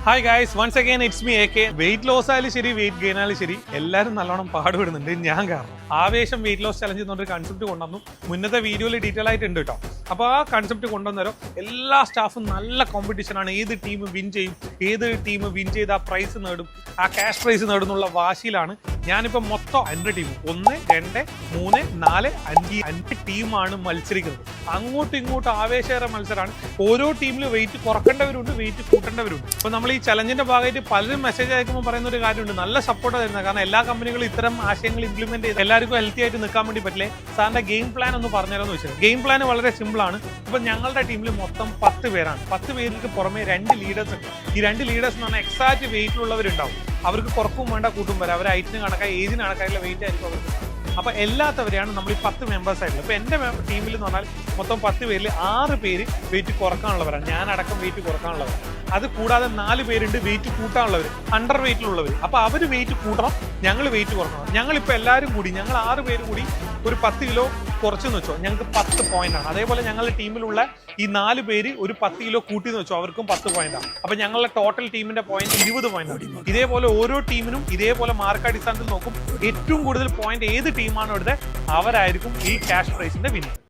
Hi guys, once again it's me AK. Weight loss ആയാലും ശരി, weight gain ആയാലും ശരി, എല്ലാവരും നല്ലോണം പാടുപെടുന്നുണ്ട്. ഞാൻ കാരണം ആവേശം വെയിറ്റ് ലോസ് ചലഞ്ച് എന്നൊരു കൺസെപ്റ്റ് കൊണ്ടുവന്നു. മുന്നത്തെ വീഡിയോയിൽ ഡീറ്റെയിൽ ആയിട്ടുണ്ട് കേട്ടോ. അപ്പോൾ ആ കൺസെപ്റ്റ് കൊണ്ടുവന്നേരം എല്ലാ സ്റ്റാഫും നല്ല കോമ്പറ്റീഷനാണ്. ഏത് ടീം വിൻ ചെയ്യും, ഏത് ടീം വിൻ ചെയ്ത് ആ പ്രൈസ് നേടും, ആ ക്യാഷ് പ്രൈസ് നേടുന്നുള്ള വാശിയിലാണ്. ഞാനിപ്പോൾ മൊത്തം 5 ടീം, 1, 2, 3, 4, 5 ടീമാണ് മത്സരിക്കുന്നത്. അങ്ങോട്ടും ഇങ്ങോട്ടും ആവേശകര മത്സരമാണ്. ഓരോ ടീമിലും വെയിറ്റ് കുറക്കേണ്ടവരുണ്ട്, വെയിറ്റ് കൂട്ടേണ്ടവരുണ്ട്. അപ്പോൾ നമ്മൾ ഈ ചലഞ്ചിന്റെ ഭാഗമായിട്ട് പലരും മെസ്സേജ് അയക്കുമ്പോൾ പറയുന്ന ഒരു കാര്യമുണ്ട്, നല്ല സപ്പോർട്ട് തരുന്നത്. കാരണം എല്ലാ കമ്പനികളും ഇത്തരം ആശയങ്ങൾ ഇംപ്ലിമെന്റ് ചെയ്ത് എല്ലാവർക്കും ഹെൽത്തി ആയിട്ട് നിൽക്കാൻ വേണ്ടി പറ്റില്ലേ. സാറിന്റെ ഗെയിം പ്ലാൻ ഒന്ന് പറഞ്ഞുതരാമെന്ന് വെച്ചാൽ, ഗെയിം പ്ലാൻ വളരെ സിമ്പിൾ ആണ്. ഇപ്പൊ ഞങ്ങളുടെ ടീമിൽ മൊത്തം 10 പേരാണ്. 10 പേർക്ക് പുറമെ 2 ലീഡേഴ്സ് ഉണ്ട്. ഈ 2 ലീഡേഴ്സ് എന്ന് പറഞ്ഞാൽ എക്സാക്ട് വെയിറ്റിലുള്ളവരുണ്ടാവും. അവർക്ക് കുറക്കും വേണ്ട, കൂട്ടും വരാം. അവർ ഹൈറ്റിന് കണക്കായി, ഏജിന് കണക്കായിട്ടുള്ള വെയിറ്റ് ആയിരിക്കും അവർക്ക്. അപ്പൊ എല്ലാത്തവരെയാണ് നമ്മൾ ഈ 10 മെമ്പേഴ്സ് ആയിട്ടുള്ളത്. ഇപ്പൊ എന്റെ ടീമിൽ എന്ന് പറഞ്ഞാൽ മൊത്തം 10 പേരിൽ 6 പേര് വെയിറ്റ് കുറക്കാനുള്ളവരാണ്. ഞാനടക്കം വെയിറ്റ് കുറക്കാനുള്ളവരാണ്. അത് കൂടാതെ 4 പേരുണ്ട് വെയിറ്റ് കൂട്ടാനുള്ളവർ, അണ്ടർ വെയിറ്റിലുള്ളവർ. അപ്പൊ അവർ വെയിറ്റ് കൂട്ടണം, ഞങ്ങൾ വെയിറ്റ് കുറക്കണം. ഞങ്ങളിപ്പോൾ എല്ലാവരും കൂടി, ഞങ്ങൾ 6 പേര് കൂടി ഒരു 10 കിലോ കുറച്ചെന്ന് വെച്ചോ, ഞങ്ങൾക്ക് 10 പോയിന്റ് ആണ്. അതേപോലെ ഞങ്ങളുടെ ടീമിലുള്ള ഈ 4 പേര് ഒരു 10 കിലോ കൂട്ടിയെന്ന് വെച്ചോ, അവർക്കും 10 പോയിന്റ് ആണ്. അപ്പൊ ഞങ്ങളുടെ ടോട്ടൽ ടീമിന്റെ പോയിന്റ് 20 പോയിന്റ് ആണ്. ഇതേപോലെ ഓരോ ടീമിനും ഇതേപോലെ മാർക്ക് അടിസ്ഥാനത്തിൽ നോക്കും. ഏറ്റവും കൂടുതൽ പോയിന്റ് ഏത് ടീമാണോ എടുത്തത് അവരായിരിക്കും ഈ ക്യാഷ് പ്രൈസിന്റെ വിന്നർ.